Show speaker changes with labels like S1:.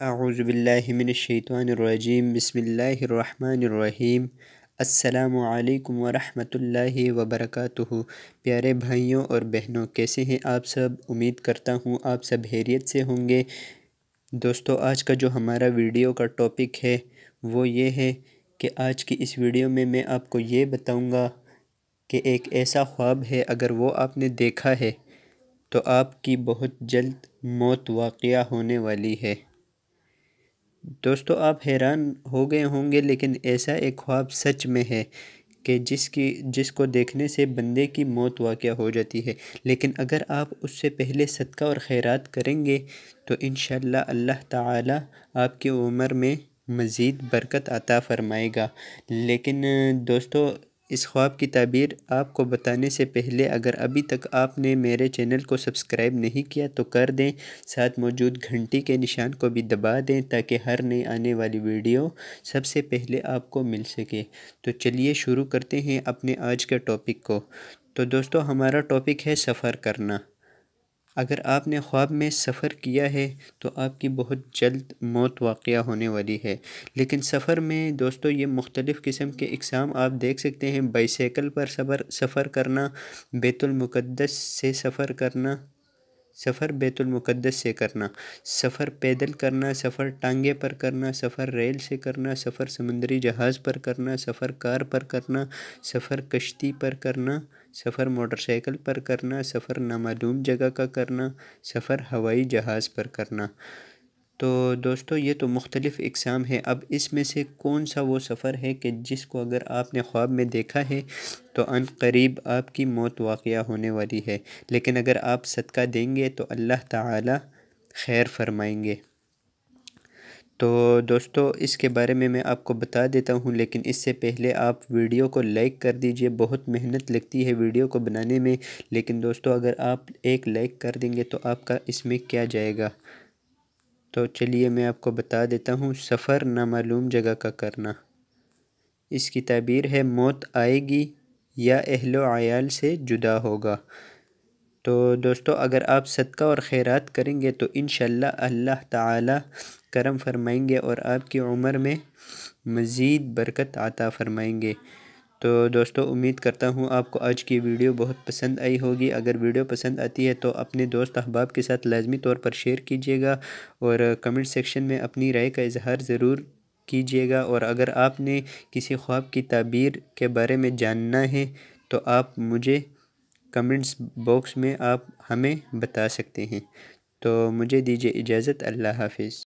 S1: اعوذ باللہ من الشیطان الرجیم بسم اللہ الرحمن الرحیم السلام علیکم ورحمۃ اللہ وبرکاتہ۔ پیارے بھائیوں اور بہنوں، کیسے ہیں آپ سب؟ امید کرتا ہوں آپ سب خیریت سے ہوں گے۔ دوستو، آج کا جو ہمارا ویڈیو کا ٹاپک ہے وہ یہ ہے کہ آج کی اس ویڈیو میں آپ کو یہ بتاؤں گا کہ ایک ایسا خواب ہے، اگر وہ آپ نے دیکھا ہے تو آپ کی بہت جلد موت واقعہ ہونے والی ہے۔ دوستو، آپ حیران ہو گئے ہوں گے، لیکن ایسا ایک خواب سچ میں ہے کہ جس کو دیکھنے سے بندے کی موت واقع ہو جاتی ہے، لیکن اگر آپ اس سے پہلے صدقہ اور خیرات کریں گے تو انشاءاللہ اللہ تعالی آپ کی عمر میں مزید برکت عطا فرمائے گا۔ لیکن دوستو، اس خواب کی تعبیر آپ کو بتانے سے پہلے اگر ابھی تک آپ نے میرے چینل کو سبسکرائب نہیں کیا تو کر دیں، ساتھ موجود گھنٹی کے نشان کو بھی دبا دیں تاکہ ہر نئی آنے والی ویڈیو سب سے پہلے آپ کو مل سکے۔ تو چلیے شروع کرتے ہیں اپنے آج کے ٹاپک کو۔ تو دوستو، ہمارا ٹاپک ہے سفر کرنا۔ اگر آپ نے خواب میں سفر کیا ہے تو آپ کی بہت جلد موت واقعہ ہونے والی ہے۔ لیکن سفر میں دوستو یہ مختلف قسم کے اقسام آپ دیکھ سکتے ہیں۔ بائیسیکل پر سفر کرنا، بیت المقدس سے سفر کرنا، سفر بیت المقدس سے کرنا، سفر پیدل کرنا، سفر ٹانگے پر کرنا، سفر ریل سے کرنا، سفر سمندری جہاز پر کرنا، سفر کار پر کرنا، سفر کشتی پر کرنا، سفر موٹر سائیکل پر کرنا، سفر نامعلوم جگہ کا کرنا، سفر ہوائی جہاز پر کرنا۔ تو دوستو، یہ تو مختلف اقسام ہیں۔ اب اس میں سے کون سا وہ سفر ہے کہ جس کو اگر آپ نے خواب میں دیکھا ہے تو عن قریب آپ کی موت واقعہ ہونے والی ہے، لیکن اگر آپ صدقہ دیں گے تو اللہ تعالی خیر فرمائیں گے۔ تو دوستو، اس کے بارے میں آپ کو بتا دیتا ہوں، لیکن اس سے پہلے آپ ویڈیو کو لائک کر دیجئے۔ بہت محنت لگتی ہے ویڈیو کو بنانے میں، لیکن دوستو اگر آپ ایک لائک کر دیں گے تو آپ کا اس میں کیا جائے گا۔ تو چلیے میں آپ کو بتا دیتا ہوں، سفر نامعلوم جگہ کا کرنا۔ اس کی تعبیر ہے موت آئے گی یا اہل و عیال سے جدا ہوگا۔ تو دوستو، اگر آپ صدقہ اور خیرات کریں گے تو انشاءاللہ اللہ تعالی کرم فرمائیں گے اور آپ کی عمر میں مزید برکت عطا فرمائیں گے۔ تو دوستو، امید کرتا ہوں آپ کو آج کی ویڈیو بہت پسند آئی ہوگی۔ اگر ویڈیو پسند آتی ہے تو اپنے دوست احباب کے ساتھ لازمی طور پر شیئر کیجیے گا اور کمنٹ سیکشن میں اپنی رائے کا اظہار ضرور کیجیے گا۔ اور اگر آپ نے کسی خواب کی تعبیر کے بارے میں جاننا ہے تو آپ مجھے کمنٹس باکس میں آپ ہمیں بتا سکتے ہیں۔ تو مجھے دیجیے اجازت، اللہ حافظ۔